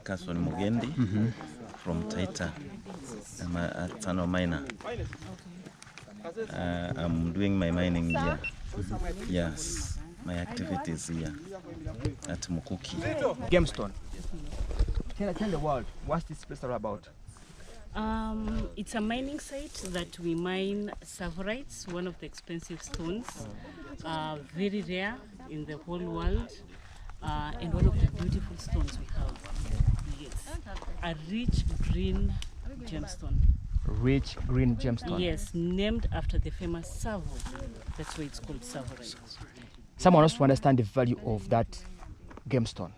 Carson Mugendi from Taita. I'm an artisanal miner. I'm doing my mining here. Yes, my activities here at Mkuki. Gemstone. Tell the world, what's this place all about? It's a mining site that we mine Tsavorites, one of the expensive stones, very rare in the whole world, and one of the beautiful stones we have. Yes, a rich green gemstone. Rich green gemstone. Yes, named after the famous Tsavo. That's why it's called Tsavorite. Someone wants to understand the value of that gemstone.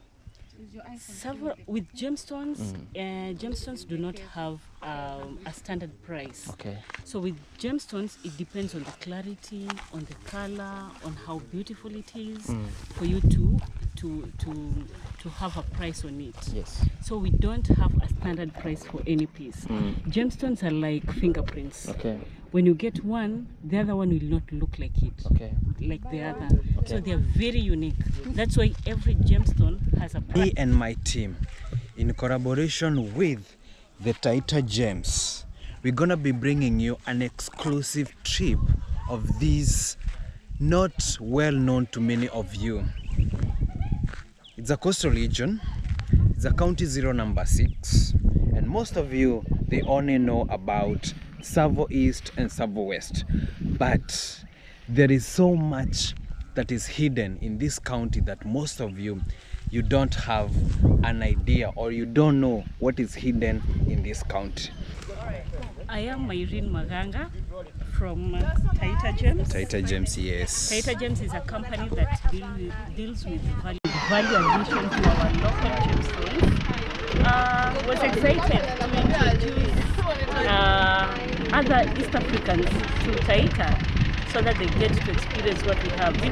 With gemstones, gemstones do not have a standard price. Okay. So with gemstones, it depends on the clarity, on the color, on how beautiful it is, for you to have a price on it. Yes. So we don't have a standard price for any piece. Gemstones are like fingerprints. Okay. When you get one, the other one will not look like it. Okay. Like the other. Okay. So they are very unique. That's why every gemstone has a price. Me and my team, in collaboration with the Taita Gems, we're gonna be bringing you an exclusive trip of these not well known to many of you. It's a coastal region. It's a county 0 number 6, and most of you, they only know about Tsavo East and Tsavo West, but there is so much that is hidden in this county that most of you don't have an idea, or you don't know what is hidden in this county. I am Irene Maganga from Taita Gems. Taita Gems, yes. Taita Gems is a company that deals with value addition to our local gemstones. Was excited to introduce other East Africans to Taita so that they get to experience what we have. We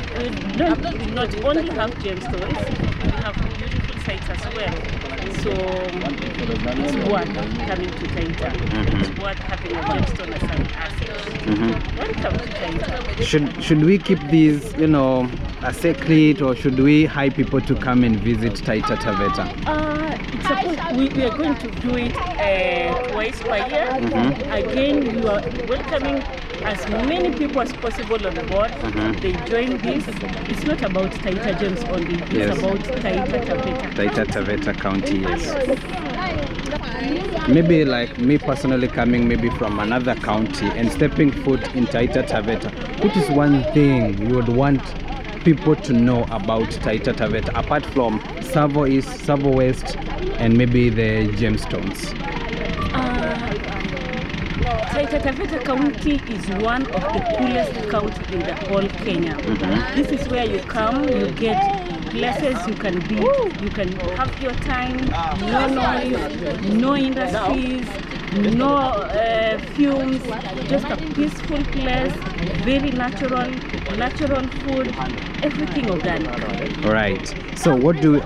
not only have gemstones, we have beautiful sites as well. So it's worth coming to Taita. It's worth having a gemstone as an asset. Welcome to Taita. Should we keep these, a secret, or should we hype people to come and visit Taita-Taveta? We are going to do it twice per year. Again, we are welcoming as many people as possible on board. They join this. It's not about Taita Gems only. It's about Taita-Taveta. Taita-Taveta County, yes. Maybe like me personally coming maybe from another county and stepping foot in Taita-Taveta, what is one thing you would want people to know about Taita-Taveta apart from Tsavo East, Tsavo West, and maybe the gemstones? Taita-Taveta County is one of the coolest counties in the whole Kenya. This is where you come, you get places you can be, you can have your time, no noise, no industries, no fumes, just a peaceful place, very natural food, everything organic. Right. So what do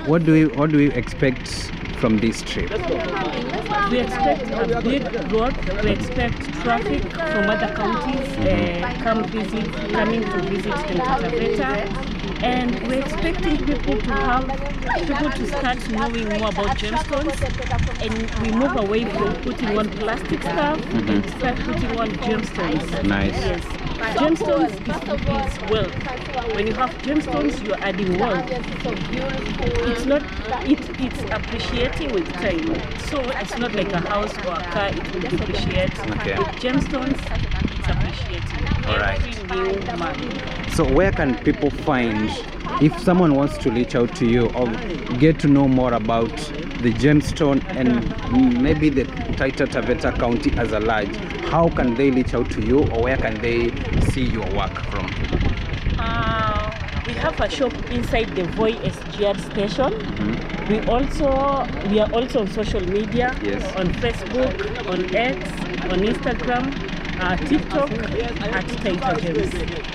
we expect from this trip? We expect a big growth. We expect traffic from other counties coming to visit Taita-Taveta, and we're expecting people to start knowing more about gemstones, and we move away from putting on plastic stuff and start putting on gemstones. Nice. Yes. Gemstones is wealth. When you have gemstones, you're adding wealth. It's appreciating with time. So it's not like a house or a car, it will depreciate. Okay. With gemstones, it's appreciating. All right. Every new month. So where can people find, if someone wants to reach out to you or get to know more about the gemstone and maybe the Taita-Taveta County as a large, how can they reach out to you, or where can they see your work from? We have a shop inside the Voi SGR station. We are also on social media, yes, on Facebook, on X, on Instagram, TikTok at Taita Gems.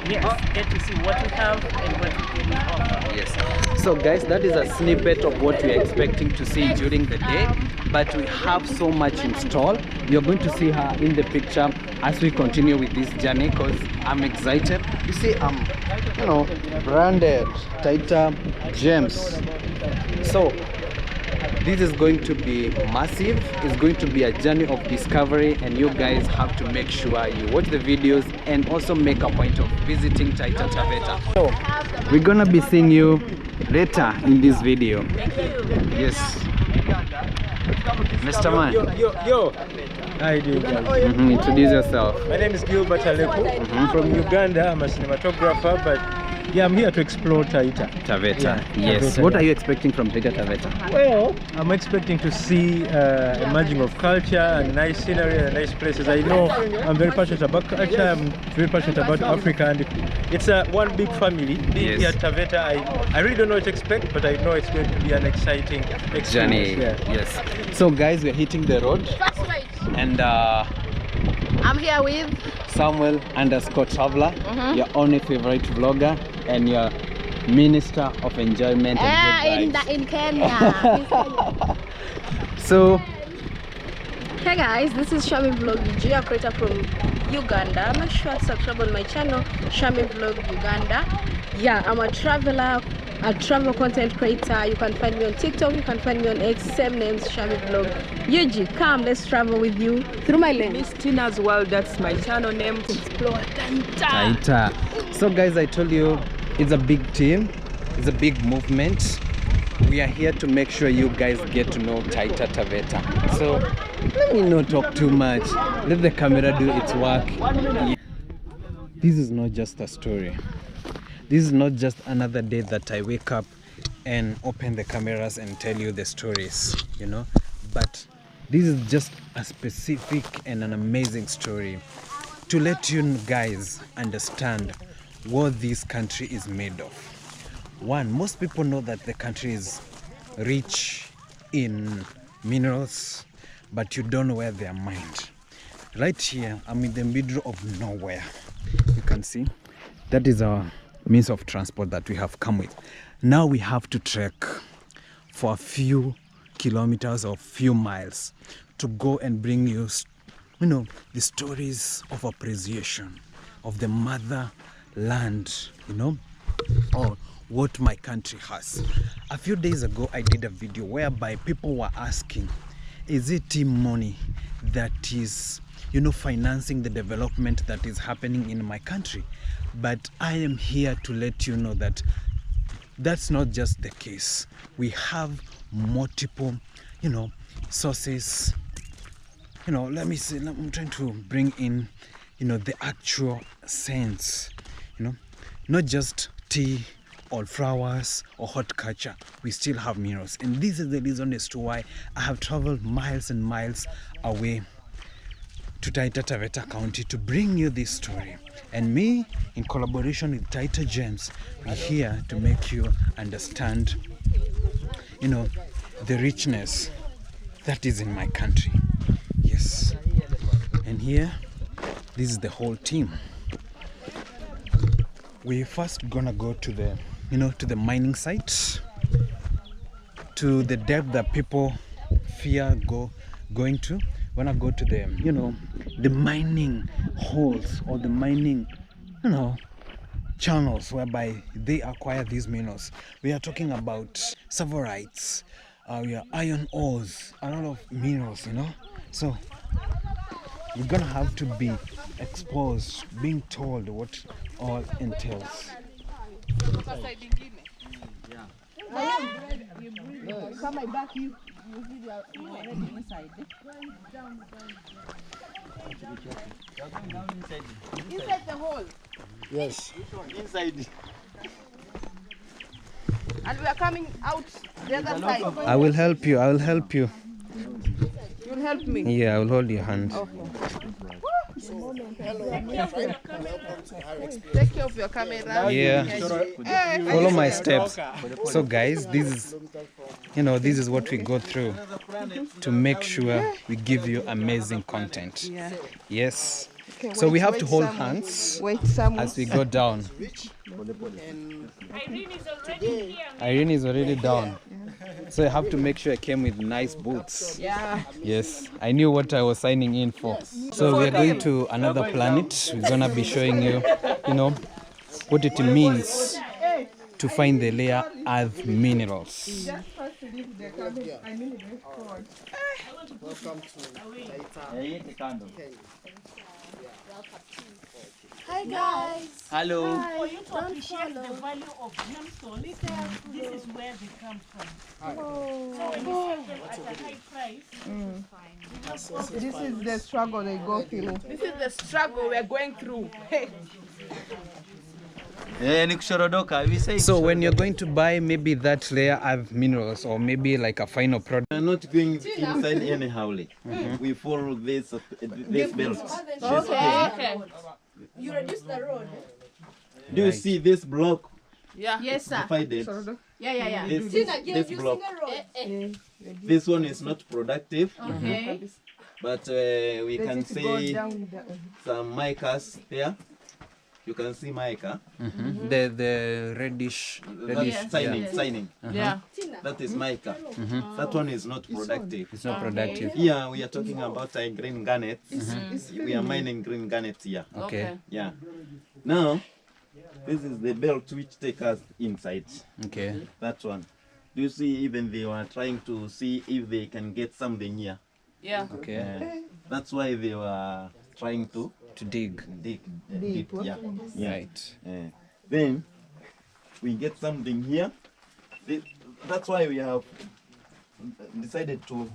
Yes, get to see what we have and what we can offer. Yes. So guys, that is a snippet of what we are expecting to see during the day, but we have so much in store. You're going to see her in the picture as we continue with this journey, because I'm excited. You see, I'm branded Taita Gems. So This is going to be massive. It's going to be a journey of discovery, and you guys have to make sure you watch the videos and also make a point of visiting Taita-Taveta. So we're gonna be seeing you later in this video. Yes, Mr. Man. Yo. How you doing, guys? Introduce yourself. My name is Gilbert Aleko. from Uganda. I'm a cinematographer, but yeah, I'm here to explore Taveta. Yeah, Yes. Taveta, What yeah. are you expecting from Taita-Taveta? Well, I'm expecting to see a merging of culture and nice scenery and nice places. I know I'm very passionate about culture. I'm very passionate about Africa, and it's one big family. Being here at Taveta, I really don't know what to expect, but I know it's going to be an exciting experience. Journey. Yeah. Yes. So guys, we're hitting the road, and I'm here with Samuel _Traveler, your only favorite vlogger and your minister of enjoyment and good vibes. in Kenya. So Hey guys, this is Shami Vlog UG, a creator from Uganda. Make sure to subscribe on my channel, Shami Vlog Uganda. Yeah, I'm a traveler, a travel content creator. You can find me on TikTok, you can find me on X, same names, Shami Vlog UG. Come, let's travel with you through my lens. Miss Tina's World, that's my channel name. Explore Taita. So guys, I told you it's a big team, it's a big movement. We are here to make sure you guys get to know Taita-Taveta. So let me not talk too much. Let the camera do its work. This is not just a story. This is not just another day that I wake up and open the cameras and tell you the stories, you know. But this is just a specific and an amazing story to let you guys understand what this country is made of. One, most people know that the country is rich in minerals, but you don't know where they are mined. Right here, I'm in the middle of nowhere. You can see that is our means of transport that we have come with. Now we have to trek for a few kilometers or few miles to go and bring you, the stories of appreciation of the motherland, or what my country has. A few days ago, I did a video whereby people were asking, is it team money that is, financing the development that is happening in my country? But I am here to let you know that that's not just the case. We have multiple, sources. Let me see, I'm trying to bring in, the actual sense, not just tea or flowers or horticulture. We still have minerals, and this is the reason as to why I have traveled miles and miles away to Taita-Taveta County to bring you this story. And me, in collaboration with Taita Gems, we're here to make you understand, the richness that is in my country. Yes. And here, this is the whole team. We're first gonna go to the to the mining site, to the depth that people fear going to. We're gonna go to the the mining holes or the mining channels whereby they acquire these minerals. We are talking about Tsavorites, we are iron ores, a lot of minerals, so you're gonna have to be exposed, being told what all entails. Inside the hole. Yes. Inside. And we are coming out the other side. I will help you. You'll help me. Yeah, I will hold your hand. Okay. Take care of your camera. Yeah. Follow my steps. So guys, this is what we go through to make sure we give you amazing content. Yes. Okay, so we have to hold hands as we go down. Irene is already down. So I have to make sure I came with nice boots. Yeah. Yes, I knew what I was signing in for. So we are going to another planet. We're gonna be showing you, what it means to find the rare earth minerals. Welcome to Taita. Hi guys. Hello. For you to appreciate the value of gemstones, this is where they come from. So when you sell them at a high price, This is the struggle they go through. This is the struggle we're going through. So when you're going to buy maybe that layer of minerals or maybe like a final product. We're not going inside anyhow. We follow this belt. Okay. You reduce the road. Do you see this block? Yeah. Yes, sir. Divided? Yeah. This block. This one is not productive. Okay. But we can see some micas there. You can see mica. The reddish. That's signing. Yeah. That is mica. That one is not productive. It's not productive. Here we are talking about green garnets. We are mining green garnets here. Okay. Yeah. Now, this is the belt which takes us inside. Okay. That one. Do you see? Even they were trying to see if they can get something here. Yeah. Okay. That's why they were trying to dig deep. Yeah. Right. Then we get something here. That's why we have decided to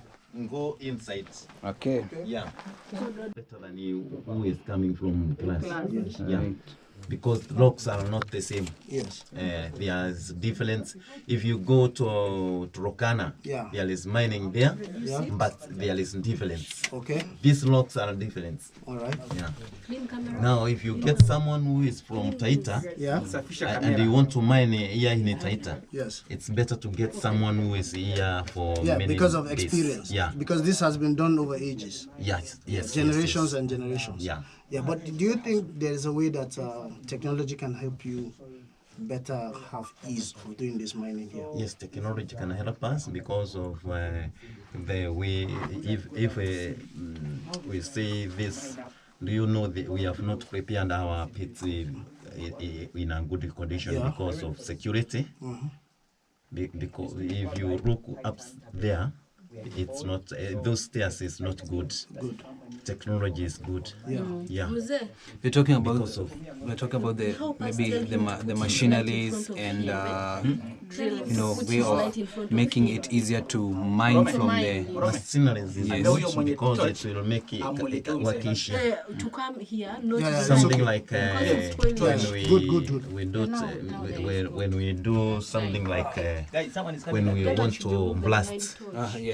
go inside. Okay. Yeah. Better than you who is coming from class. Yeah. Right. Because rocks are not the same. Yes. There's difference. If you go to Rokana, there is mining there, but there is difference. Okay. These rocks are different. All right. Yeah. Now, if you get someone who is from Taita, and you want to mine here in Taita, it's better to get someone who is here for many because of days. experience. Yeah. Because this has been done over ages. Yes. Generations and generations. Yeah. Yeah, but do you think there is a way that technology can help you better have ease of doing this mining here? Yes, technology can help us because of the way, if we say this, do you know that we have not prepared our pits in a good condition because of security? Because if you look up there, it's not, those stairs is not good. Technology is good. Yeah. We're talking about the maybe the machineries and way of making it easier to mine from the machineries is good because it will make it work easier. To come here, something like when we do something like when we want to blast.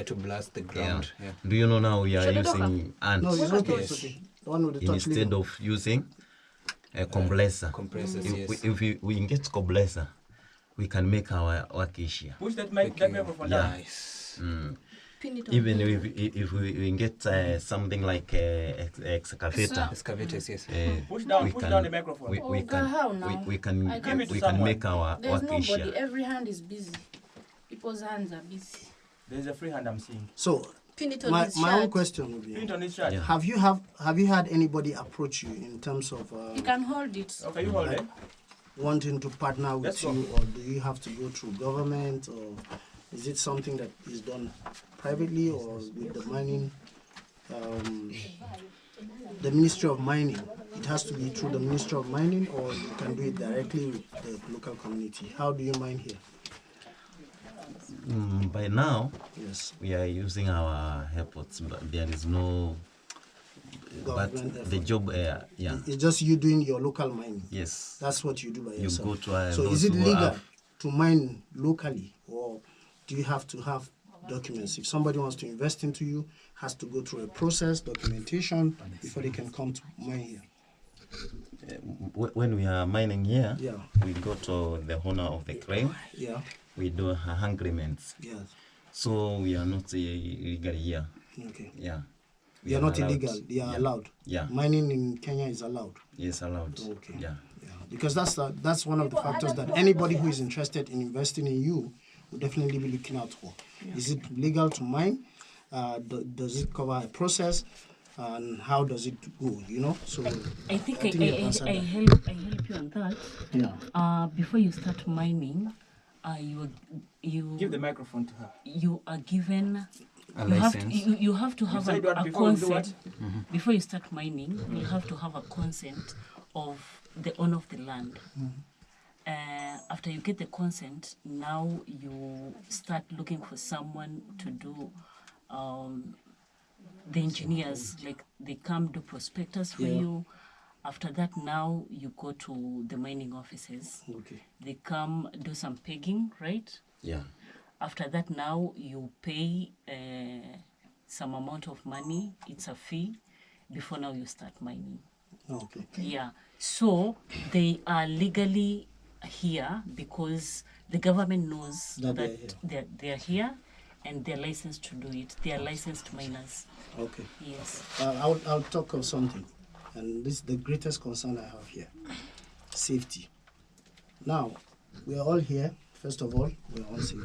To blast the ground. Yeah. Do you know now we are using ants? No, it's okay. It's okay. The one with the touch instead of using a compressor. If we get compressor, we can make our work easier. Push that microphone down. Nice. Even if we get something like excavator. Excavators, yes. Push down the microphone. We can make our work easier. Every hand is busy. People's hands are busy. There's a free hand I'm seeing. So my own question would be: have you had anybody approach you in terms of you can hold it. Okay, you hold it. Wanting to partner with you, or do you have to go through government, or is it something that is done privately or with the mining, the Ministry of Mining? It has to be through the Ministry of Mining, or you can do it directly with the local community. How do you mine here? By now, we are using our efforts, but there is no. But the job, it's just you doing your local mining. Yes, that's what you do by yourself. You go to so is it legal to mine locally, or do you have to have documents? If somebody wants to invest into you, has to go through a process, documentation, before they can come to mine here. When we are mining here, we go to the owner of the claim. We do agreements. So we are not illegal here. Okay. Yeah. We are not illegal. They are allowed. Yeah. Mining in Kenya is allowed. Yes, allowed. Okay. Yeah. Because that's one of the factors that anybody who is interested in investing in you will definitely be looking out for. Is it legal to mine? Does it cover a process? And how does it go? So I think I help you on that. Before you start mining, You give the microphone to her. You are given A you have, license. you have to have said what a before you do consent what? before you start mining. You have to have a consent of the owner of the land. After you get the consent, now you start looking for someone to do the engineers, like they come do prospectus for you. After that, now you go to the mining offices. Okay. They come do some pegging, right? Yeah. After that, now you pay some amount of money. It's a fee before now you start mining. Okay. Yeah. So they are legally here because the government knows that they're here and they're licensed to do it. They are licensed miners. Okay. Yes. I'll talk of something, and this is the greatest concern I have here: safety. Now, we are all here. First of all, we are all safe.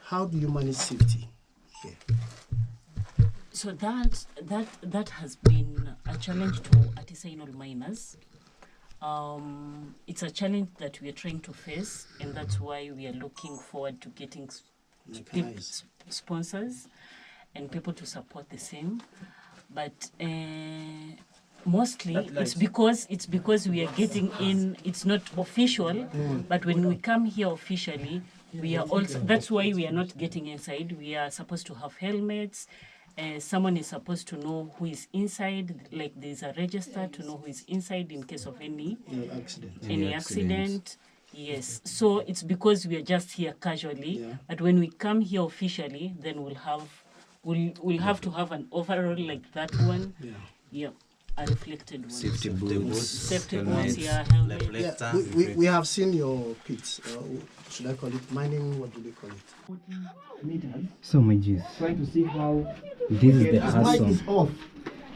How do you manage safety here? So that has been a challenge to artisanal miners. It's a challenge that we are trying to face, and that's why we are looking forward to getting sponsors and people to support the same. But mostly it's because we are getting in. It's not official, but when we come here officially, we are also. That's why we are not getting inside. We are supposed to have helmets. Someone is supposed to know who is inside. Like there's a register to know who is inside in case of any accident. Yes. So it's because we are just here casually. Yeah. But when we come here officially, then we'll have to have an overall like that one. Yeah. Yeah. A reflected one. Safety boots, helmets. Yeah, helmet. Yeah, we have seen your pits. Should I call it mining? What do they call it? So my G's. Trying to see how this is the hustle.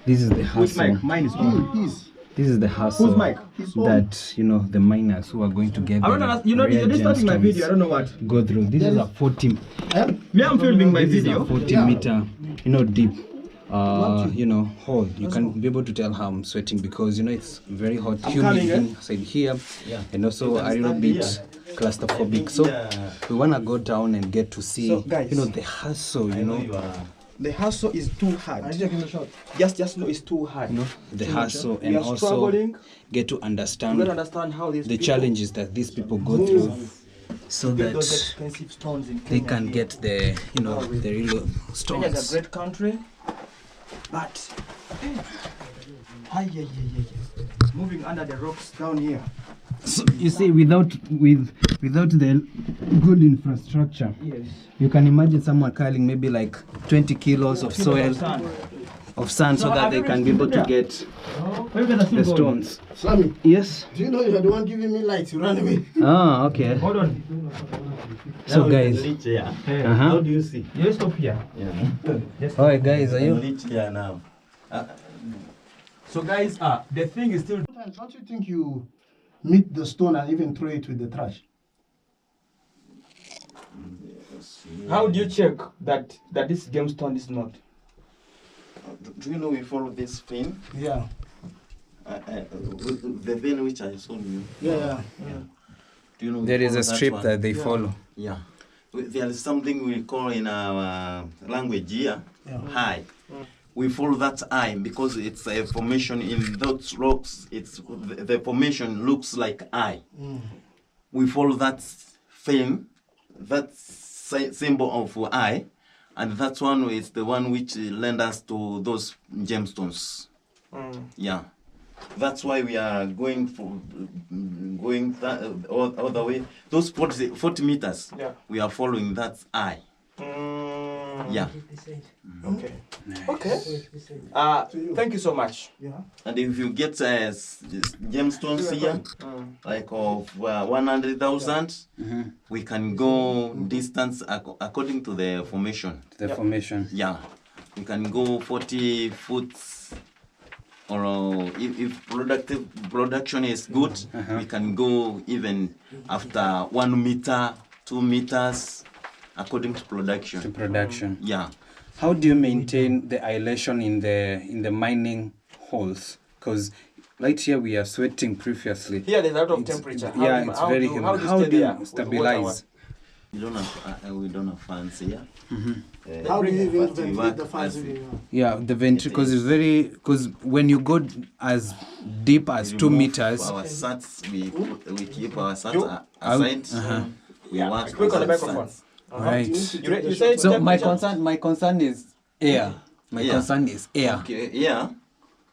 This is the hustle. Mine is on. This is the hustle that the miners who are going to get. You're starting my video. I don't know what. Go through. This is a 40. Me, I'm filming my video. 40 meter, deep. Hole. You can be able to tell how I'm sweating because it's very hot, humid inside here, and also a little bit claustrophobic. So we wanna go down and get to see, the hustle. The hustle is too hard. Just know it's too hard. The hustle, and also get to understand how the challenges that these people go through, so that they can get the the real stones. Kenya is a great country, but moving under the rocks down here. So you see, without the good infrastructure, you can imagine someone carrying maybe like 20 kilos of soil, of sand, so that they can be able to get the stones. Sammy. Yes. Do you know you're the one giving me light? You ran away. Oh, okay. Hold on. So guys, how do you see? You stop here. Yeah. Alright, guys, are you? Here now. So guys, the thing is still. Don't you think you meet the stone and even throw it with the trash? How do you check that this gemstone is not? Do you know we follow this vein? Yeah. The vein which I showed you. Yeah. Do you know there is a strip that they follow. Yeah. There is something we call in our language here, high. We follow that eye because it's a formation in those rocks. The formation looks like eye. We follow that vein, that symbol of eye, and that one is the one which lend us to those gemstones. Yeah, that's why we are going all the way. Those 40 meters. Yeah. We are following that eye. Yeah. Okay. Okay. Thank you so much. Yeah. And if you get gemstones here, like of 100,000, we can go distance according to the formation. The formation. Yeah. We can go 40 foot, or if production is good, we can go even after 1 meter, 2 meters. According to production. Yeah. How do you maintain the aeration in the mining holes? Because Right here we are sweating previously. Here there's a lot of temperature. Yeah, it's very how humid. How stay do there you with stabilize? We don't have fans here. How do you even But we ventilate work the fans? as Yeah, the ventilation, because it's very, because when you go as deep as 2 meters, our sats, we keep our sats aside. We work Speak on the with microphone. sats. right? You say So my temperature? concern is air. My Yeah. concern is air. Okay, yeah.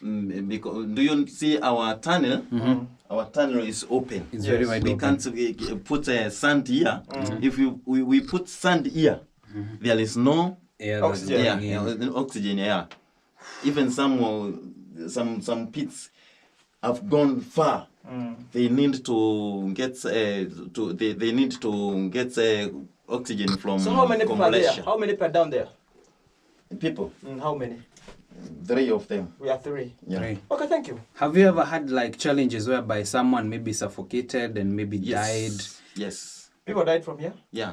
Because do you see our tunnel? Our tunnel is open. It's very wide We open. can't put sand here. If we put sand here, there is no Air Oxygen. that's going in. oxygen here. Even some pits have gone far. They need to get they need to get oxygen from. So how many people are there? compression. How many people are down there? People? How many? 3 of them. We are 3. Yeah. Right. Okay, thank you. Have you ever had like challenges whereby someone maybe suffocated and maybe died? Yes. People died from here Yeah.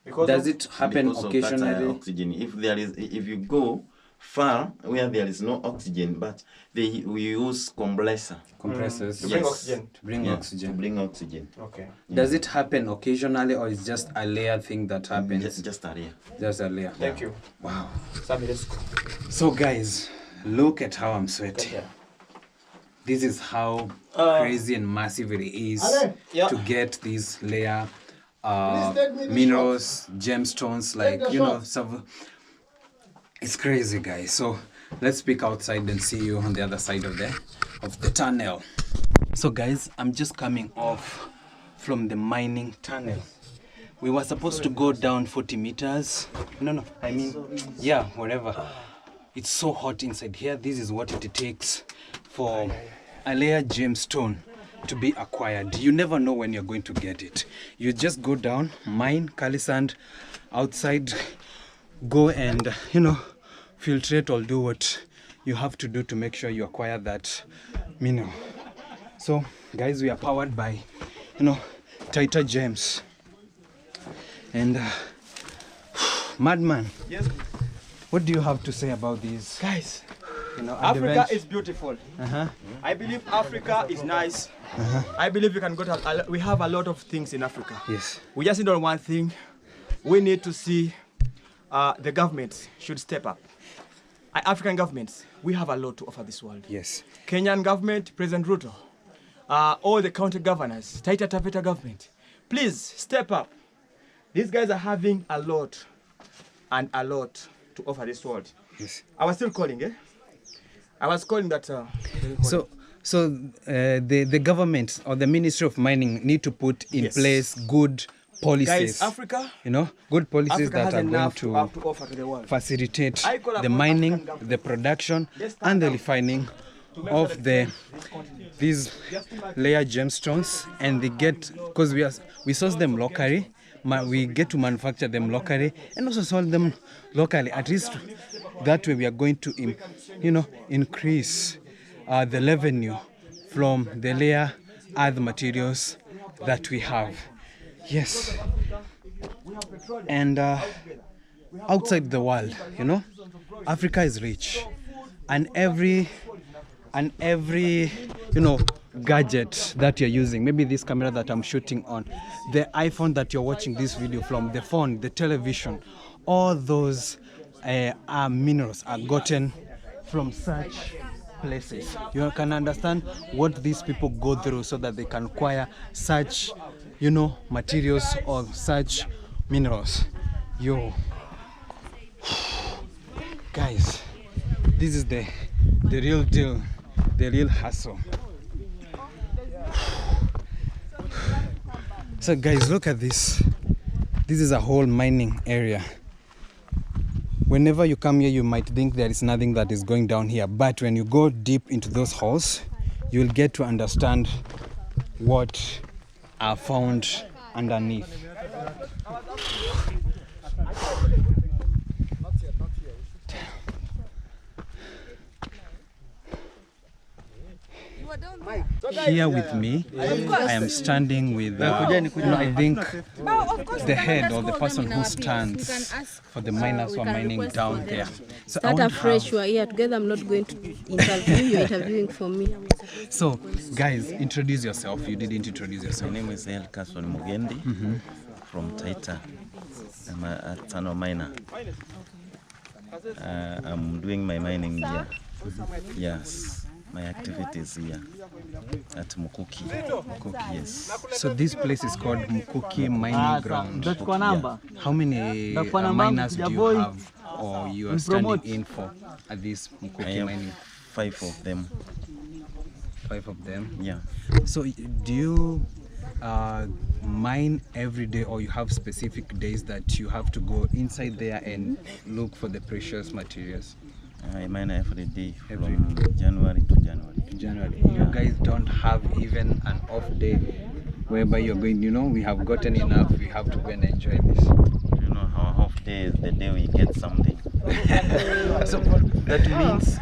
because Does of- it happen Because of that, occasionally? oxygen. If you go far where there is no oxygen, but we use Compressors to bring Yes. oxygen. to bring to oxygen. bring oxygen. Okay. Does it happen occasionally or is just a layer thing that happens? Just area. Just a layer. Thank you. Wow. Sami, let's go. So guys, look at how I'm sweating. Yeah. This is how crazy and massive it is Yeah. to get this layer Please take me the minerals, gemstones, like the you know, shot. some. It's crazy, guys. So let's peek outside and see you on the other side of the tunnel. So guys, I'm just coming off from the mining tunnel. We were supposed to go down 40 meters. No, I mean, yeah, whatever. It's so hot inside here. This is what it takes for a layer gemstone to be acquired. You never know when you're going to get it. You just go down, mine, Kali sand, outside, go and, you know, filtrate or do what you have to do to make sure you acquire that mineral. So, guys, we are powered by, you know, Taita Gems. And, Madman, Yes, what do you have to say about these? guys. You know, Africa advent- is beautiful. Uh-huh. I believe Africa is nice. I believe we can go to. We have a lot of things in Africa. Yes. We just need on one thing. We need to see the government should step up. African governments, we have a lot to offer this world. Yes. Kenyan government, President Ruto, all the county governors, Taita-Taveta government, please step up. These guys are having a lot and a lot to offer this world. Yes. I was still calling, eh? I was calling that. So the government or the Ministry of Mining need to put in Yes. place good policies. Guys, Africa, You know, good policies Africa that has are going enough to to offer to the world. facilitate I call the upon mining, African government. the production, Just stand and the down refining to make of sure that the these layer gemstones, and they get, because we source them locally, we get to manufacture them locally and also sell them locally. At least that way we are going to increase the revenue from the layer other materials that we have. Yes. And outside the world, you know, Africa is rich, and every gadget that you're using, maybe this camera that I'm shooting on, the iPhone that you're watching this video from, the phone, the television, all those minerals are gotten from such places. You can understand what these people go through so that they can acquire such, materials or such minerals. Guys, this is the real deal, the real hustle. So guys, look at this. This is a whole mining area. Whenever you come here, you might think there is nothing that is going down here, but when you go deep into those holes, you'll get to understand what are found underneath. Here with me, I am standing with, I think, the head or the person who stands for the miners who are mining down there. So Start afresh. You are here together. I'm not going to interview you. You're interviewing for me. So, guys, introduce yourself. You didn't introduce yourself. My name is El Kason Mugendi from Taita. I'm an artisanal miner. I'm doing my mining here. Yes, my activities here at Mkuki. Mkuki, yes. So this place is called Mkuki Mining Ground. Yeah. How many miners do you have or you are standing in for at this I Mkuki have mining? 5 of them. 5 of them? Yeah. So do you mine every day, or you have specific days that you have to go inside there and look for the precious materials? I mine every day from January to January. You guys don't have even an off day whereby you're going, we have gotten enough, we have to go and enjoy this. You know how off day is the day we get something. So that means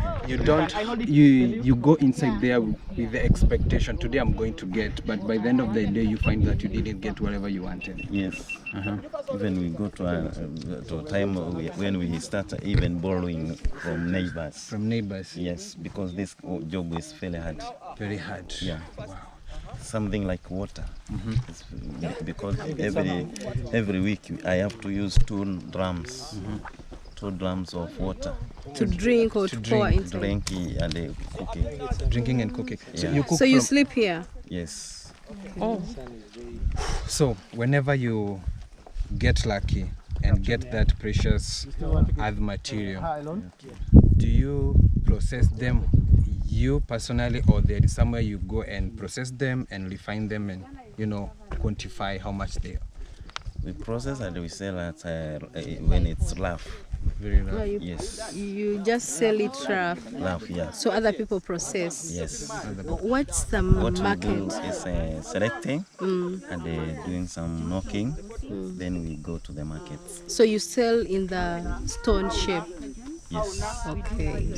you go inside there with the expectation, today I'm going to get, but by the end of the day you find that you didn't get whatever you wanted. Yes. Even we go to a time when we start even borrowing from neighbors. From neighbors? Yes, because this job is fairly hard. Very hard. Yeah. Wow. Something like water. Because every week I have to use 2 drums. 2 drums of water. To drink or to pour inside? Drinking and cooking. Drinking and cooking. So Yeah. you cook So you sleep here? Yes. Oh. So whenever you get lucky and get that precious earth material, do you process them you personally, or there is somewhere you go and process them and refine them and quantify how much they are? We process and we sell at when it's rough. Very rough. No, Yes. You just sell it rough. Rough, yeah. So other people process. Yes. What's the What market? we do is selecting and doing some knocking. Then we go to the markets. So you sell in the stone shape? Yes. Okay.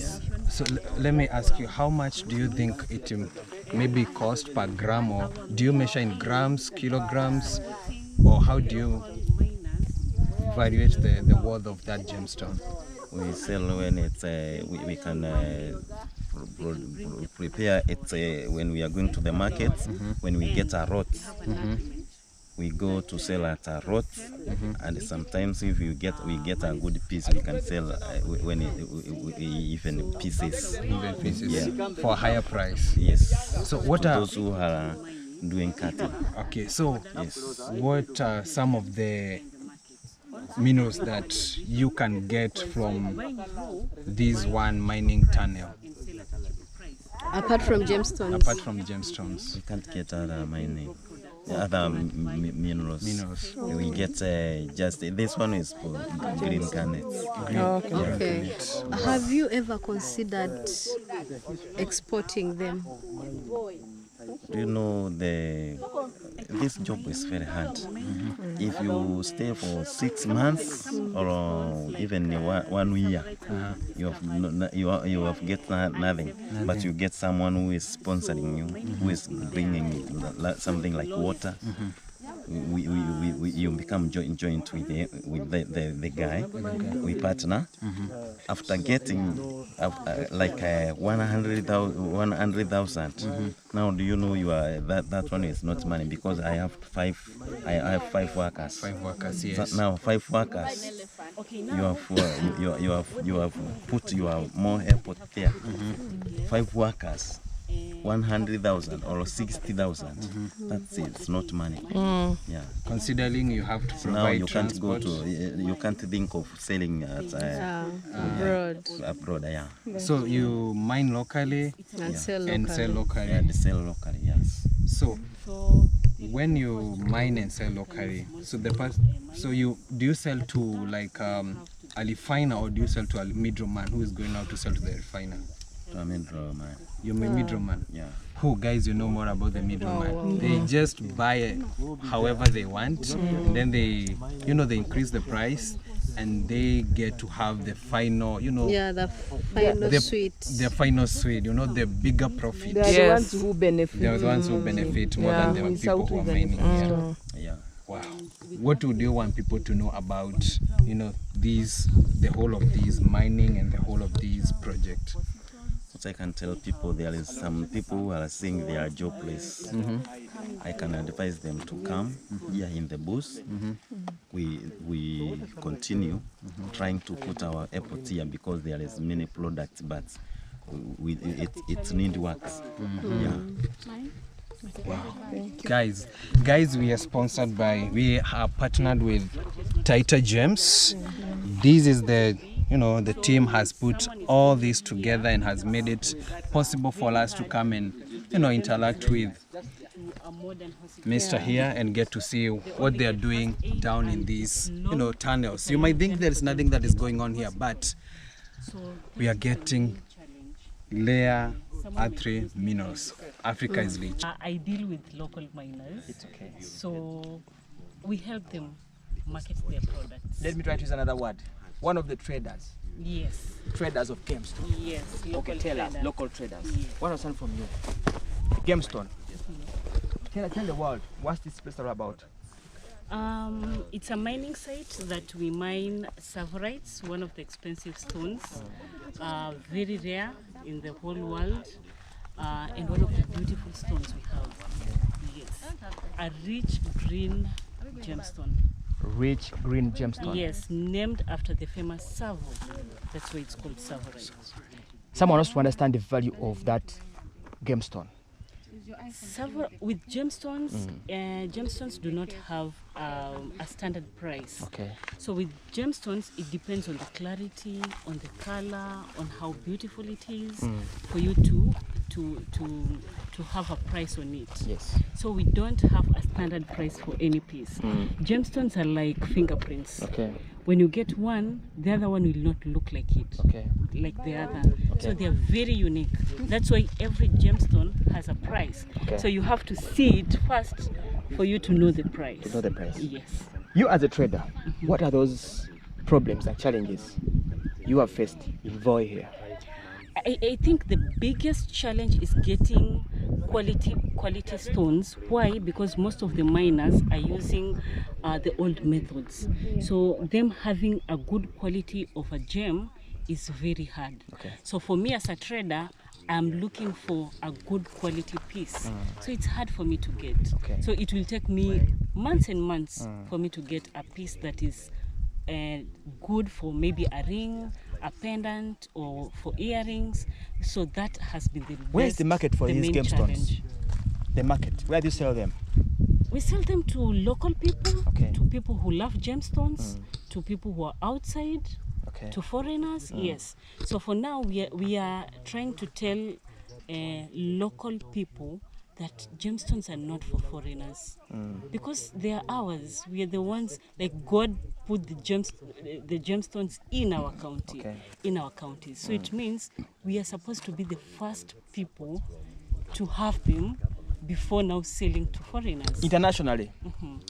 So let me ask you, how much do you think it maybe cost per gram, or do you measure in grams, kilograms, or how do you evaluate the worth of that gemstone? We sell when it's we can prepare it when we are going to the market. When we get a rot, we go to sell at a rot, and sometimes if we get a good piece, we can sell when even pieces. Even pieces, Yeah. for a higher price. Yes. So what to are those who are doing cutting? Okay, so Yes. what are some of the minerals that you can get from this one mining tunnel? Apart from gemstones? Apart from gemstones. We can't get other mining. Other minerals. We get just this one is for green garnets. Okay. Have you ever considered exporting them? Do you know this job is very hard. If you stay for 6 months or even 1 year, you have get nothing. But you get someone who is sponsoring you, who is bringing something like water. You become joint with the guy. We partner. After getting like 100,000. Now do you know that one is not money, because I have 5 workers. 5 workers, yes. So now 5 workers. You have put your more effort there. 5 workers. 100,000 or 60,000. That's it. It's not money. Yeah. Considering you have to provide now you transport. you can't think of selling at abroad. Yeah. So you mine locally And sell locally. and sell locally. Yeah, they sell locally. Yes. So when you mine and sell locally, so do you sell to like a refiner, or do you sell to a middleman who is going out to sell to the refiner? To a middleman. You're a middleman. Yeah. Who, guys, you know more about the middleman. They just buy it however they want, and then they increase the price, and they get to have the final, the final sweet. The final sweet, the bigger profit. They are the ones who benefit. They are the ones who benefit more than the people who are mining. Yeah. Wow. What would you want people to know about, the whole of these mining and the whole of these projects? What I can tell people, there is some people who are saying they are jobless. I can advise them to come here in the bush. We continue trying to put our effort here because there is many products, but it needs works. Yeah. Wow. Guys, we are partnered with Taita Gems. This is the team has put all this together and has made it possible for us to come and, interact with Mr. here and get to see what they are doing down in these, tunnels. You might think there is nothing that is going on here, but we are getting layer R3 minerals. Africa is rich. I deal with local miners. It's okay. So we help them market their products. Let me try to use another word. One of the traders. Yes. Traders of gemstone. Yes. Okay, tell us, local traders. Yes. What else from you? Gemstone. Tell the world, what's this place all about? It's a mining site that we mine Tsavorites, one of the expensive stones, very rare in the whole world, and one of the beautiful stones we have. Yes, a rich green gemstone. Rich green gemstone. Yes, named after the famous Tsavo. That's why it's called Tsavorite. Someone wants to understand the value of that gemstone. With gemstones, gemstones do not have a standard price. Okay. So with gemstones, it depends on the clarity, on the color, on how beautiful it is, for you to have a price on it. Yes. So we don't have a standard price for any piece. Gemstones are like fingerprints. Okay. When you get one, the other one will not look like it. Okay. Like the other. Okay. So they are very unique. That's why every gemstone has a price. Okay. So you have to see it first for you to know the price. To know the price. Yes. You as a trader, what are those problems and challenges you have faced in Voi here? I think the biggest challenge is getting quality stones. Why? Because most of the miners are using the old methods. So them having a good quality of a gem is very hard. Okay. So for me as a trader, I'm looking for a good quality piece. So it's hard for me to get. Okay. So it will take me months and months for me to get a piece that is good for maybe a ring, a pendant, or for earrings. So that has been the Where's the market for these gemstones? Challenge. The market. Where do you sell them? We sell them to local people, Okay. to people who love gemstones, to people who are outside, Okay. to foreigners. Yes. So for now, we are trying to tell local people that gemstones are not for foreigners, because they are ours. We are the ones, like God put the gemstones in our county, Okay. in our counties. So it means we are supposed to be the first people to have them before now selling to foreigners. Internationally,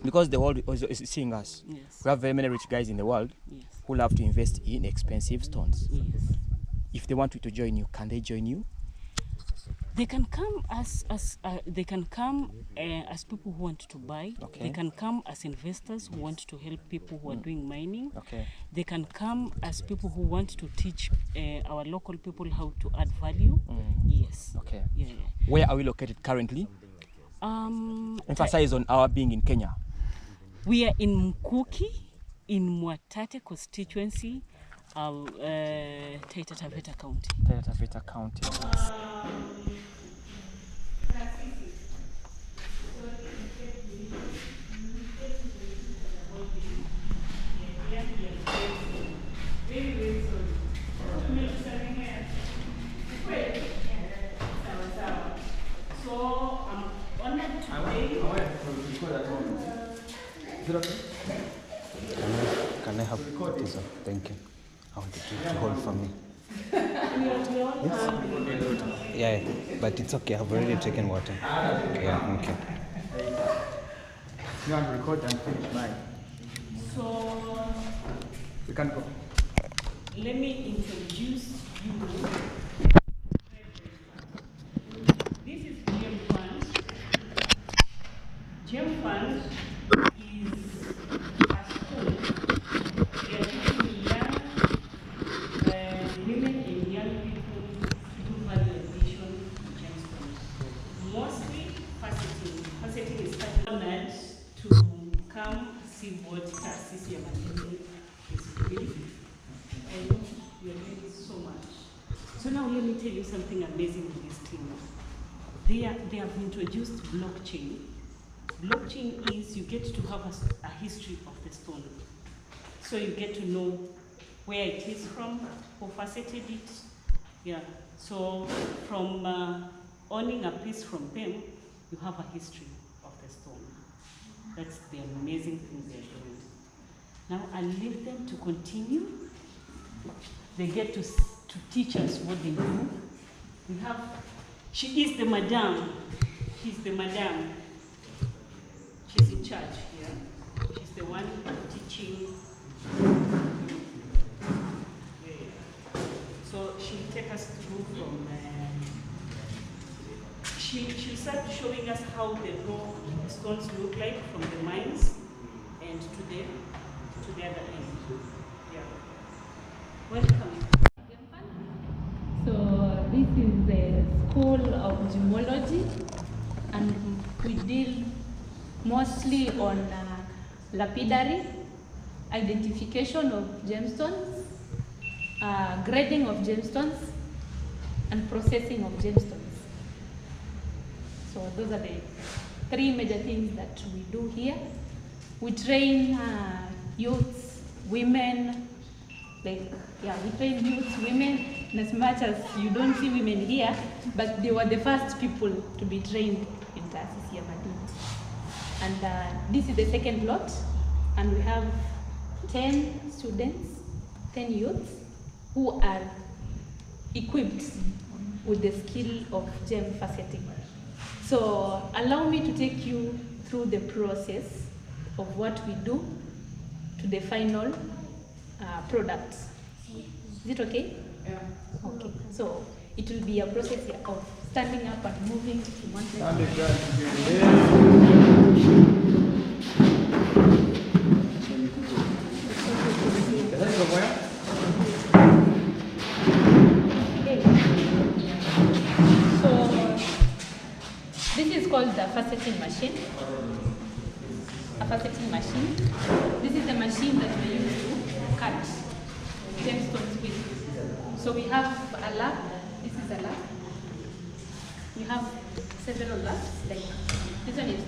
because the world is seeing us. Yes. We have very many rich guys in the world Yes. who love to invest in expensive stones. Yes. If they want to join you, can they join you? They can come as people who want to buy. Okay. They can come as investors who want to help people who are doing mining. Okay. They can come as people who want to teach our local people how to add value. Yes. Okay. Yeah. Where are we located currently? Emphasize on our being in Kenya. We are in Mkuki, in Mwatate constituency, Taita-Taveta County. Taita-Taveta County. Can I have photos? Thank you. I want you to hold for me. Yes? Yeah, but it's okay. I've already taken water. Yeah, okay. You want to record and finish mine? So We can go. let me introduce you. This is Gem Fund. Gem Fund is so much. So now let me tell you something amazing with this team. They have introduced blockchain. Blockchain is you get to have a history of the stone. So you get to know where it is from, who faceted it. Yeah. So from owning a piece from them, you have a history of the stone. That's the amazing thing they're doing. Now I'll leave them to continue. They get to teach us what they do. We have, she is the madam. She's the madam. She's in charge here. She's the one teaching. So she'll take us through from, she'll start showing us how the raw stones look like from the mines and to the other end. Yeah. Welcome. So this is the School of Gemology, and we deal mostly on lapidary, identification of gemstones, grading of gemstones, and processing of gemstones. So those are the three major things that we do here. We train youths, women, we train youths, women, and as much as you don't see women here, but they were the first people to be trained in Taasisi ya Madini. And this is the second lot, and we have 10 students, 10 youths, who are equipped with the skill of gem faceting. So allow me to take you through the process of what we do to the final product. Is it okay? Yeah. Okay. So it will be a process of standing up and moving to one side. This is called the faceting machine. A faceting machine. This is the machine that we use to cut gemstones with. So we have a lab. This is a lab. We have several labs. Like this one is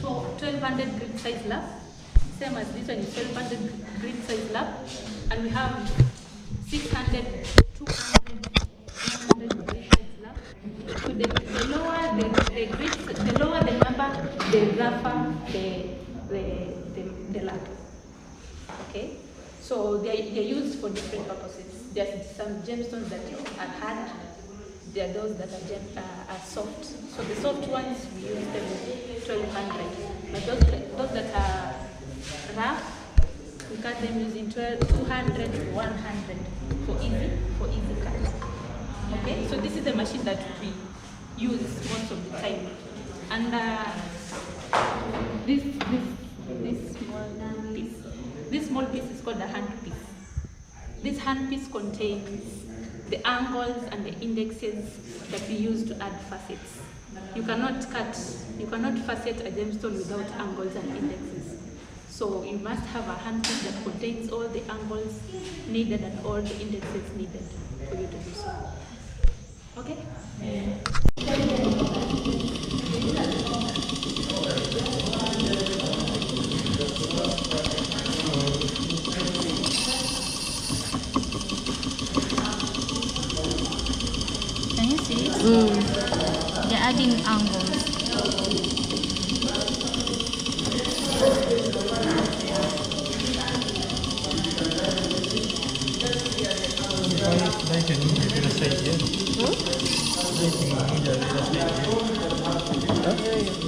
1200 grid size lab. Same as this one is 1200 grid size lab. And we have 600, 200, 100 grid size lab. So the lower the grid, the lower the number, the rougher the lab. Okay? So they're used for different purposes. There's some gemstones that are hard. There are those that are soft. So the soft ones we use them 1200. But those that are rough, we cut them using 200 to 100 for easy cut. Okay, so this is the machine that we use most of the time. And this small piece is called a handpiece. This handpiece contains the angles and the indexes that we use to add facets. You cannot facet a gemstone without angles and indexes. So you must have a handpiece that contains all the angles needed and all the indexes needed for you to do so. Okay? Can you see it? They're adding angles.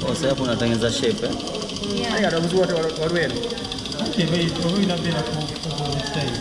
Oh, sasa unatengeneza shape eh? Yeah. Haya ndio wote walwele. Okay, wewe unapenda ku style.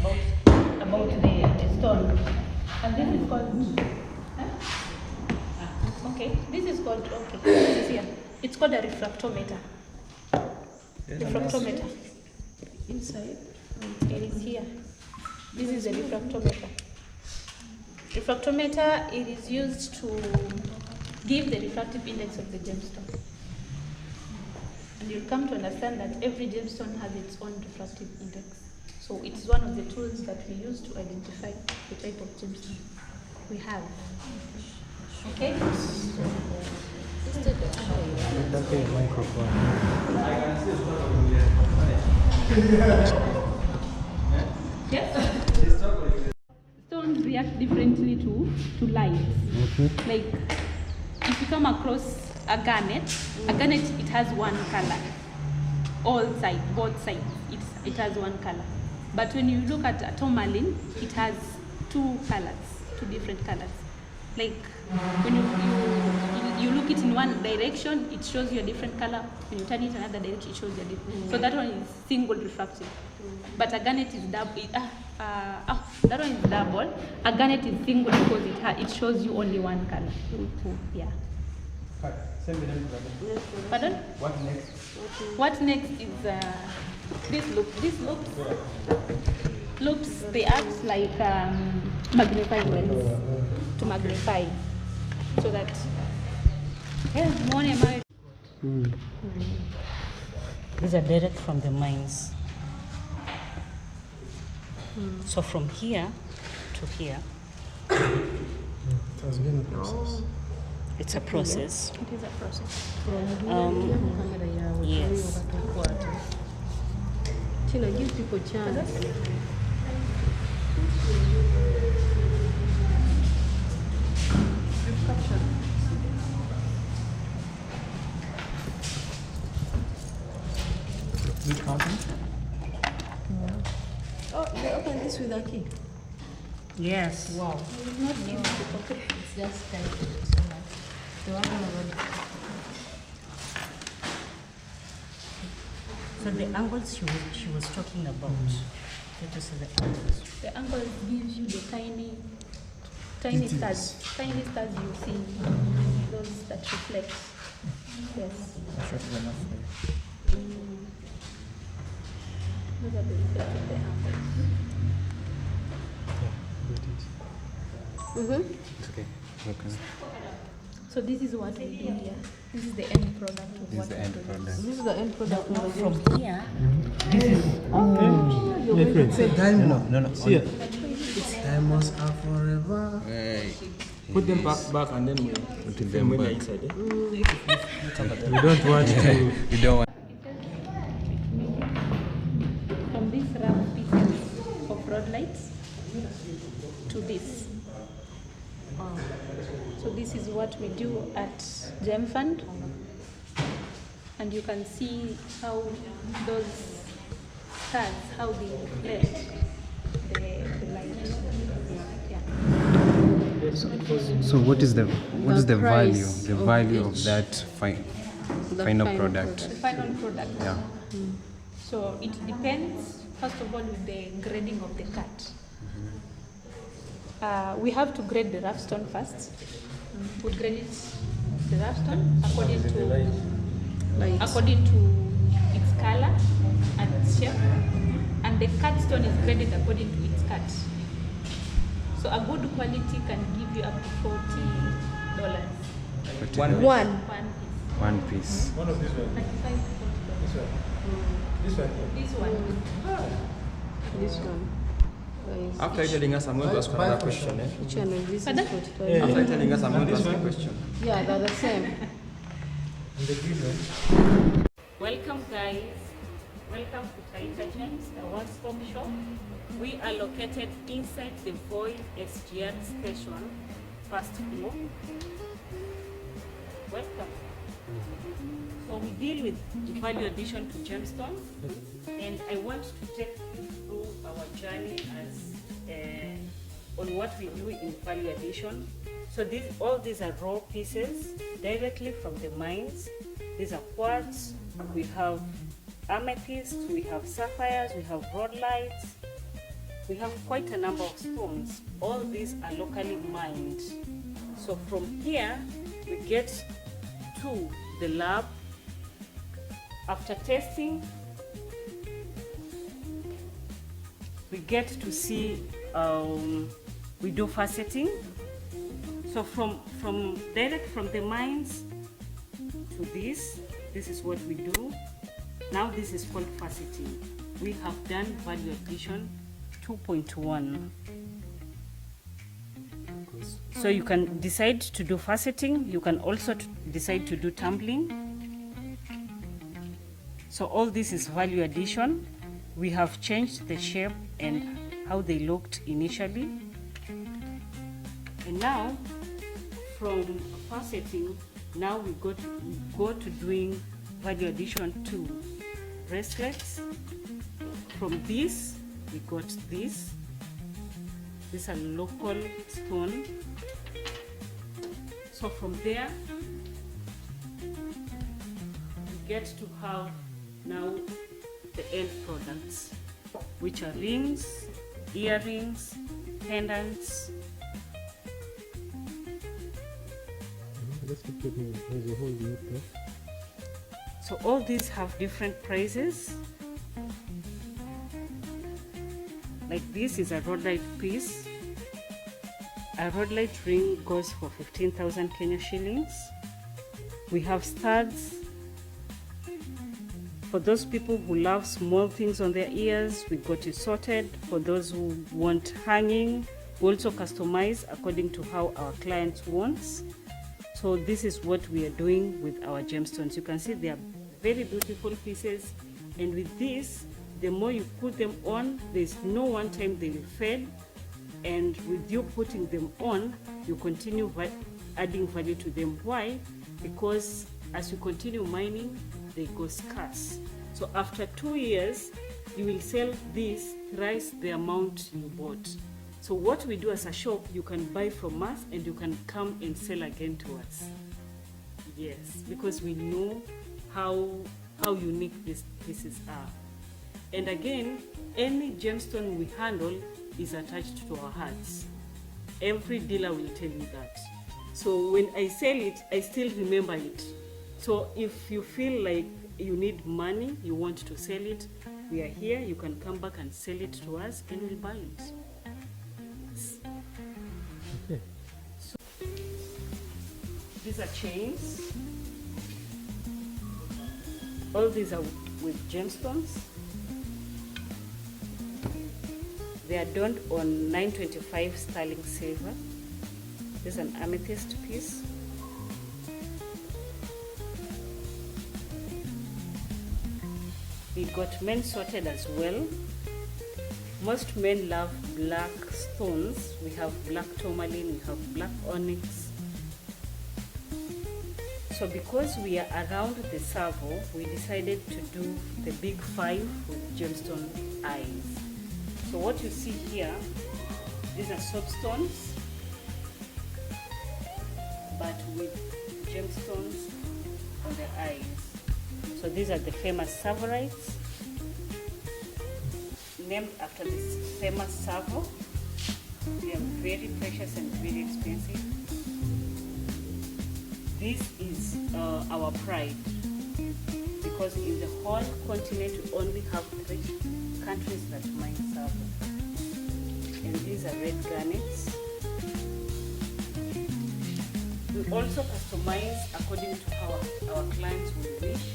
about the stone. And this is called, okay, this is called, okay, this is here. It's called a refractometer. Refractometer. Inside, it is here. This is a refractometer. Refractometer, it is used to give the refractive index of the gemstone. And you'll come to understand that every gemstone has its own refractive index. So it's one of the tools that we use to identify the type of gemstone we have. Okay? Yes? Stones react differently to light. Okay. Like, if you come across a garnet, it has one color. All sides, both sides, it has one color. But when you look at a tourmaline, it has two colors, two different colors. Like when you look it in one direction, it shows you a different color. When you turn it another direction, it shows you a different. So that one is single refractive. But a garnet is double. That one is double. A garnet is single because it shows you only one color. Yeah. Pardon? What next? What next is this loop. This loops they act like magnifying lens to magnify, so that more am These are direct from the mines. So from here to here, it's a process. It is a process. Yes. China, give people chance. Oh, they open this with a key. Yes. Wow. It's not easy to copy. It's just tight so much. The one already. So the angles she was talking about. Let us see the angles. The angle gives you the tiny stars. Tiny stars you see, those that reflect. Yes. Those are the reflect of the angles. It's okay. Okay. So this is what we do here. This is the end product of This what is the we end produce. product. This is the end product. No, from here. No. See it. Diamonds are forever. Hey. Put them back and then we Put film them when they're back. inside. We don't want to. We don't want. From these rough pieces of rod lights to this. So this is what we do at Gem Fund, and you can see how those stars, how they reflect the light. Yeah. So what is the value? price The of value of each. that The final product? The final product. Yeah. So it depends, first of all, with the grading of the cut. We have to grade the rough stone first. We grade the rough stone according to its color and its shape, and the cut stone is graded according to its cut. So a good quality can give you up to $40. One piece. One of these ones. 35 to $40. This one. This one. This one. After telling us, I'm going to ask another question. Which one is this? Pardon? Is 45. After telling us, I'm going to ask a question. Yeah, they're the same. And the green one. Welcome, guys. Welcome to Taita Gems, a one-stop shop. We are located inside the Voi SGR station, first floor. Welcome. So we deal with value addition to gemstones, and I want to take you through our journey as on what we do in value addition. So all these are raw pieces directly from the mines. These are quartz. We have amethyst, we have sapphires, we have rod lights, We have quite a number of stones. All these are locally mined. So from here, we get to the lab. After testing, we get to see, we do faceting. So direct from the mines to this is what we do. Now this is called faceting. We have done value addition 2.1. So you can decide to do faceting. You can also decide to do tumbling. So all this is value addition. We have changed the shape and how they looked initially. And now, from faceting, now we go to doing value addition to bracelets. From this, we got this. These are local stone. So from there, we get to have now the end products, which are rings, earrings, pendants. So all these have different prices. Like this is a rhodolite piece. A rhodolite ring goes for 15,000 Kenya shillings. We have studs. For those people who love small things on their ears, we got it sorted. For those who want hanging, we also customize according to how our clients wants. So this is what we are doing with our gemstones. You can see they are very beautiful pieces, and with this, the more you put them on, there's no one time they will fade, and with you putting them on, you continue adding value to them. Why? Because as you continue mining, they go scarce. So after 2 years, you will sell this thrice the amount you bought. So what we do as a shop, you can buy from us and you can come and sell again to us. Yes, because we know how unique these pieces are. And again, any gemstone we handle is attached to our hearts. Every dealer will tell you that. So when I sell it, I still remember it. So if you feel like you need money, you want to sell it, we are here. You can come back and sell it to us and we'll buy it. Okay. So, these are chains. All these are with gemstones. They are done on 925 sterling silver. This is an amethyst piece. We got men sorted as well. Most men love black stones. We have black tourmaline, we have black onyx. So because we are around the Tsavo, we decided to do the big 5 with gemstone eyes. So what you see here, these are soapstones, but with gemstones on the eyes. So these are the famous Tsavorites, named after this famous Tsavo. They are very precious and very expensive. This is our pride, because in the whole continent we only have 3 countries that mine Tsavo. And these are red garnets. We also customize according to how our clients will wish.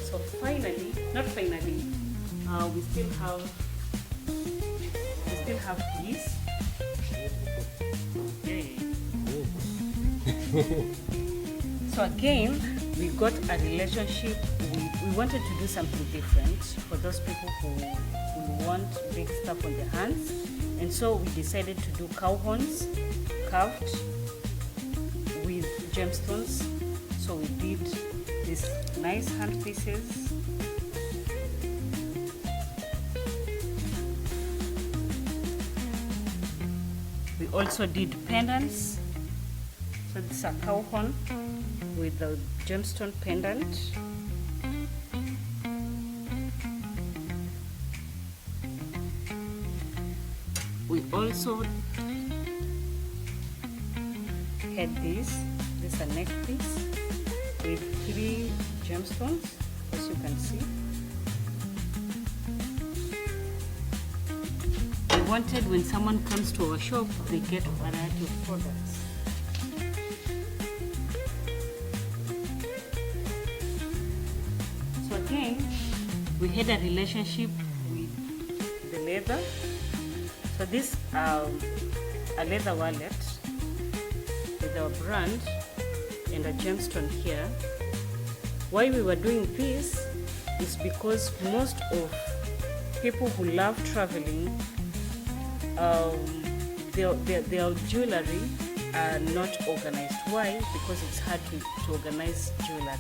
So finally, not finally, we still have these. So again, we got a relationship. We wanted to do something different for those people who want big stuff on their hands, and so we decided to do cow horns carved with gemstones. So we did these nice hand pieces. We also did pendants. So this is a cow horn with the gemstone pendant. also had this is a necklace with 3 gemstones, as you can see. We wanted when someone comes to our shop, they get a variety of products. So again, we had a relationship with the leather. So this a leather wallet with our brand and a gemstone here. Why we were doing this is because most of people who love traveling, their jewelry are not organized. Why? Because it's hard to organize jewelry.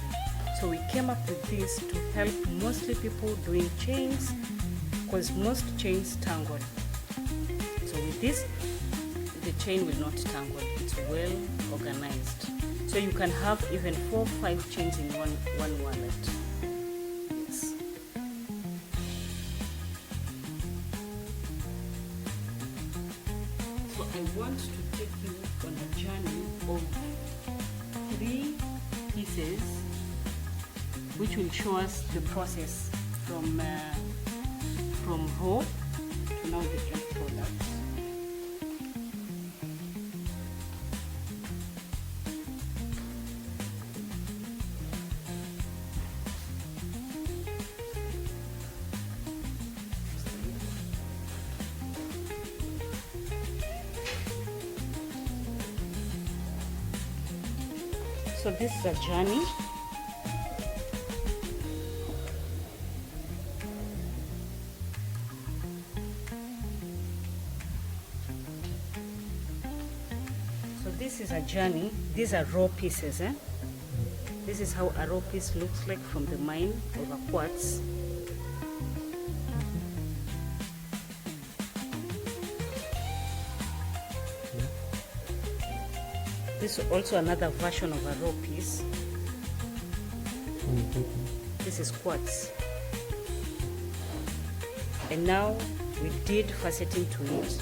So we came up with this to help mostly people doing chains, because most chains tangle. So with this, the chain will not tangle. It's well organized. So you can have even 4 or 5 chains in one wallet. Yes. So I want to take you on a journey of 3 pieces, which will show us the process from raw to now the end product. So this is a journey. So this is a journey. These are raw pieces. This is how a raw piece looks like from the mine of a quartz. This is also another version of a raw piece. This is quartz. And now we did faceting to it.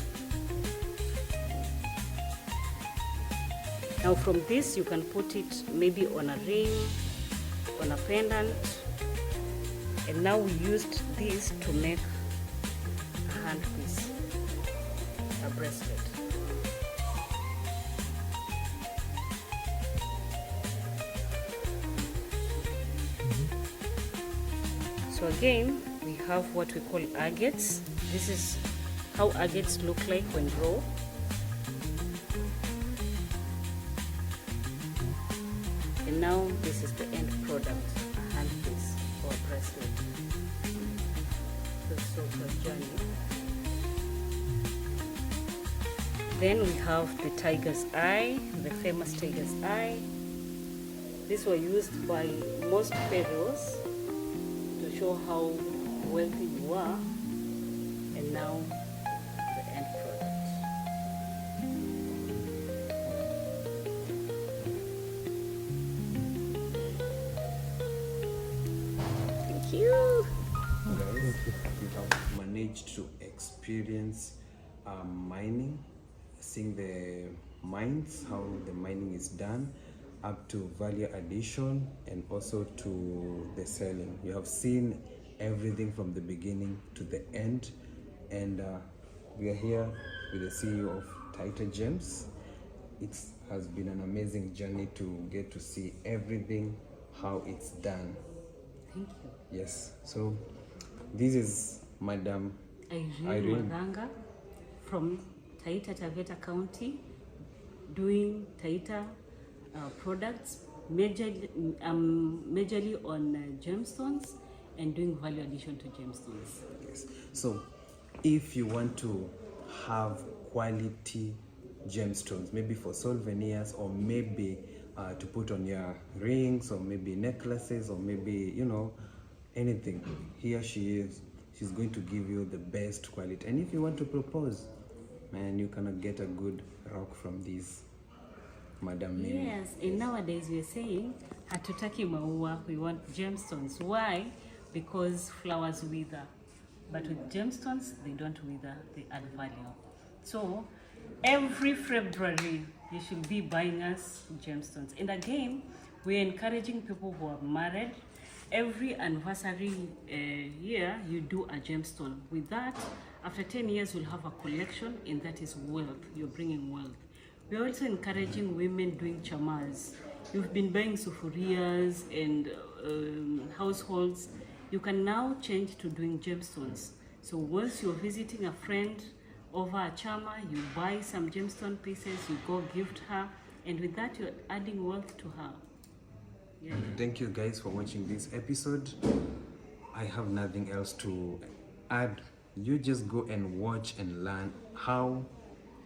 Now from this you can put it maybe on a ring, on a pendant. And now we used this to make a handpiece, a bracelet. So again, we have what we call agates. This is how agates look like when raw. And now this is the end product, a handpiece or a bracelet. This sort of journey. Then we have the tiger's eye, the famous tiger's eye. These were used by most pharaohs to show how wealthy you are, and now the end product. Thank you. Guys, we have managed to experience mining, seeing the mines, how the mining is done, up to value addition and also to the selling. You have seen everything from the beginning to the end, and we are here with the CEO of Taita Gems. It has been an amazing journey to get to see everything, how it's done. Thank you. Yes, so this is Madam Irene Maganga from Taita-Taveta County, doing Taita products, majorly on gemstones, and doing value addition to gemstones. Yes. So if you want to have quality gemstones, maybe for souvenirs, or maybe to put on your rings, or maybe necklaces, or maybe, you know, anything, here she is. She's going to give you the best quality. And if you want to propose, man, you cannot get a good rock from these. Madam Mimi. Yes, and nowadays we're saying hatutaki maua, we want gemstones. Why? Because flowers wither, but with gemstones they don't wither, they add value. So every February, you should be buying us gemstones. And again, we're encouraging people who are married. Every anniversary year, you do a gemstone. With that, after 10 years, you'll have a collection, and that is wealth. You're bringing wealth. We're also encouraging women doing chamas. You've been buying sufurias and households. You can now change to doing gemstones. So once you're visiting a friend over a chama, you buy some gemstone pieces, you go gift her, and with that you're adding wealth to her. Yeah. Thank you guys for watching this episode. I have nothing else to add. You just go and watch and learn how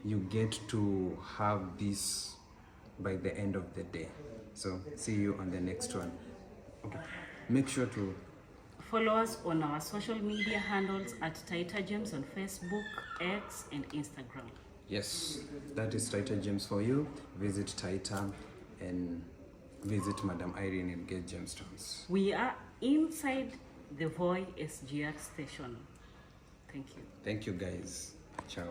you get to have this by the end of the day. So see you on the next one. Okay. Make sure to follow us on our social media handles at Taita Gems on Facebook, X, and Instagram. Yes, that is Taita Gems for you. Visit Taita and visit Madam Irene and get gemstones. We are inside the Voi SGR station. Thank you. Thank you guys. Ciao.